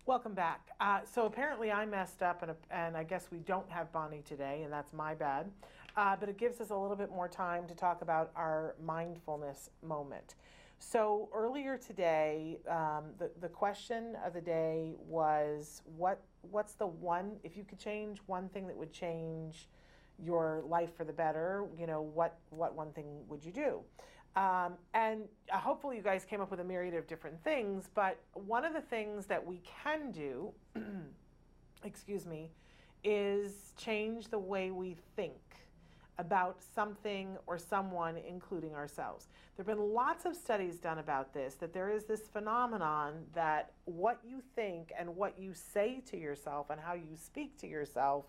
Welcome back. So apparently I messed up, and I guess we don't have Bonnie today, and that's my bad. But it gives us a little bit more time to talk about our mindfulness moment. So earlier today, the question of the day was what's the one, if you could change one thing that would change your life for the better, what one thing would you do? And hopefully you guys came up with a myriad of different things, but one of the things that we can do, excuse me, is change the way we think about something or someone, including ourselves. There have been lots of studies done about this, that there is this phenomenon that what you think and what you say to yourself and how you speak to yourself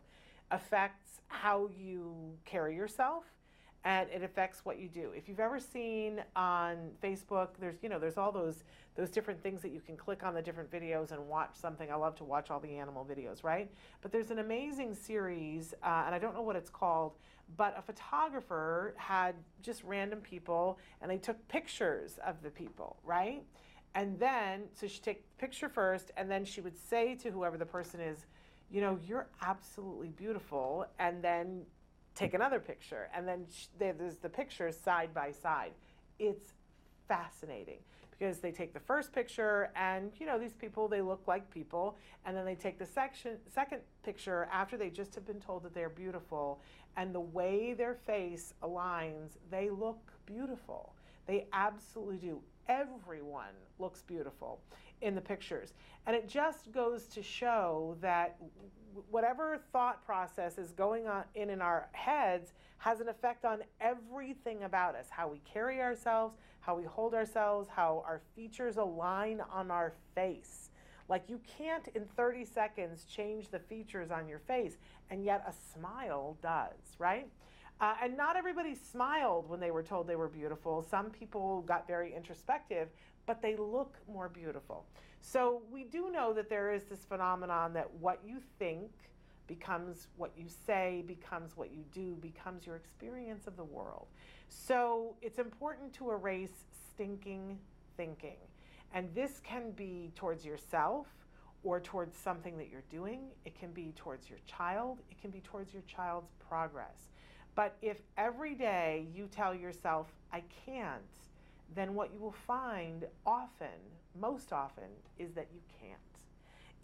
affects how you carry yourself, and it affects what you do. If you've ever seen on Facebook, there's all those different things that you can click on the different videos and watch something. I love to watch all the animal videos, right? But there's an amazing series, and I don't know what it's called, but a photographer had just random people, and they took pictures of the people, right? And then, so she'd take the picture first, and then she would say to whoever the person is, you're absolutely beautiful, and then take another picture, and then there's the pictures side by side. It's fascinating because they take the first picture, and these people, they look like people, and then they take the second picture after they just have been told that they're beautiful, and the way their face aligns, they look beautiful. They absolutely do. Everyone looks beautiful in the pictures. And it just goes to show that whatever thought process is going on in our heads has an effect on everything about us, how we carry ourselves, how we hold ourselves, how our features align on our face. Like, you can't in 30 seconds change the features on your face, and yet a smile does, right? And not everybody smiled when they were told they were beautiful. Some people got very introspective, but they look more beautiful. So we do know that there is this phenomenon that what you think becomes what you say, becomes what you do, becomes your experience of the world. So it's important to erase stinking thinking. And this can be towards yourself or towards something that you're doing. It can be towards your child. It can be towards your child's progress. But if every day you tell yourself, I can't, then what you will find often, most often, is that you can't.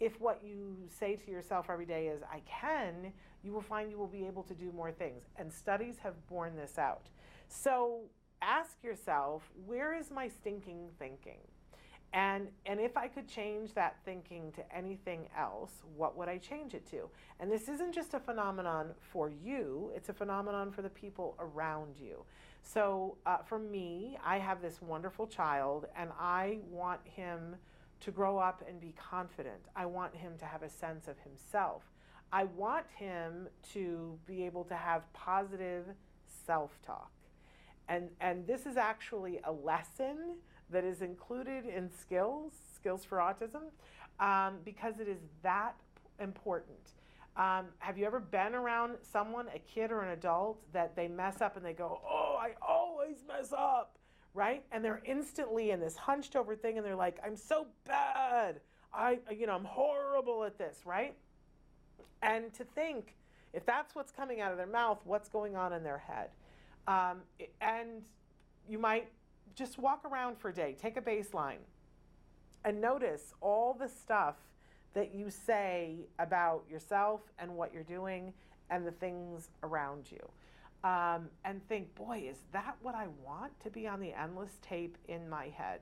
If what you say to yourself every day is, I can, you will find you will be able to do more things. And studies have borne this out. So ask yourself, where is my stinking thinking? And if I could change that thinking to anything else, what would I change it to? And this isn't just a phenomenon for you, it's a phenomenon for the people around you. So for me, I have this wonderful child, and I want him to grow up and be confident. I want him to have a sense of himself. I want him to be able to have positive self-talk. And this is actually a lesson that is included in skills for autism, because it is that important. Have you ever been around someone, a kid or an adult, that they mess up and they go, oh, I always mess up, right? And they're instantly in this hunched over thing, and they're like, I'm so bad. I'm horrible at this, right? And to think, if that's what's coming out of their mouth, what's going on in their head? And you might just walk around for a day, take a baseline, and notice all the stuff that you say about yourself and what you're doing and the things around you. And think, boy, is that what I want to be on the endless tape in my head?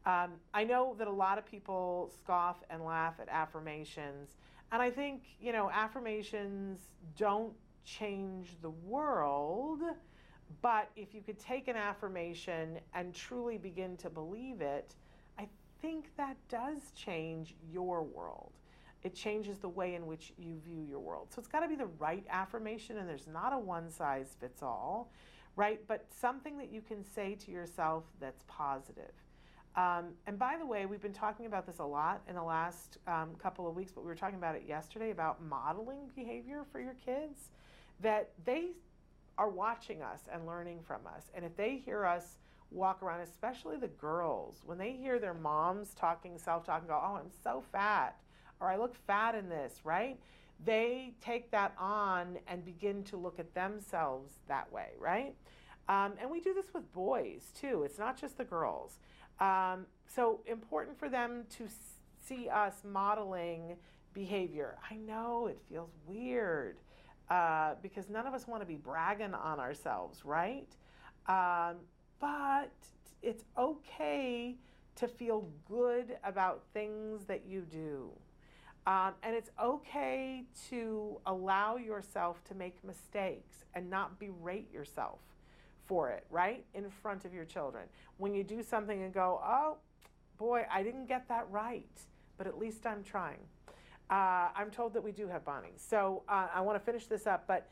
I know that a lot of people scoff and laugh at affirmations, and I think, affirmations don't change the world. But if you could take an affirmation and truly begin to believe it, I think that does change your world. It changes the way in which you view your world. So it's got to be the right affirmation, and there's not a one size fits all, right? But something that you can say to yourself that's positive. And by the way, we've been talking about this a lot in the last couple of weeks, but we were talking about it yesterday about modeling behavior for your kids, that they are watching us and learning from us. And if they hear us walk around, especially the girls, when they hear their moms talking, self-talking, go, oh, I'm so fat. or I look fat in this, right? They take that on and begin to look at themselves that way, right? And we do this with boys too. It's not just the girls. So important for them to see us modeling behavior. I know it feels weird because none of us want to be bragging on ourselves, right? But it's okay to feel good about things that you do. And it's okay to allow yourself to make mistakes and not berate yourself for it, right? In front of your children. When you do something and go, oh, boy, I didn't get that right, but at least I'm trying. I'm told that we do have Bonnie. So I want to finish this up, but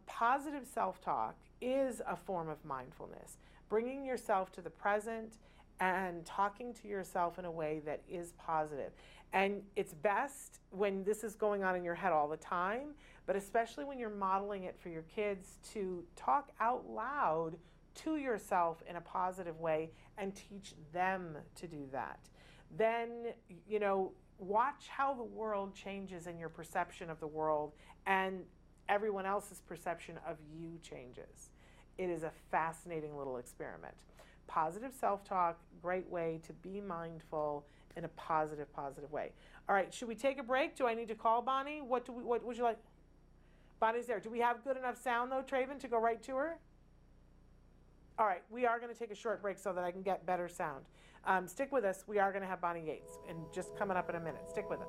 positive self-talk is a form of mindfulness. Bringing yourself to the present and talking to yourself in a way that is positive. And it's best when this is going on in your head all the time, but especially when you're modeling it for your kids, to talk out loud to yourself in a positive way and teach them to do that. Then, you know, watch how the world changes and your perception of the world and everyone else's perception of you changes. It is a fascinating little experiment. Positive self-talk, great way to be mindful in a positive way. All right, should we take a break? Do I need to call Bonnie? What would you like? Bonnie's there. Do we have good enough sound though, Traven, to go right to her? All right, we are going to take a short break so that I can get better sound. Stick with us. We are going to have Bonnie Yates, and just coming up in a minute. Stick with it.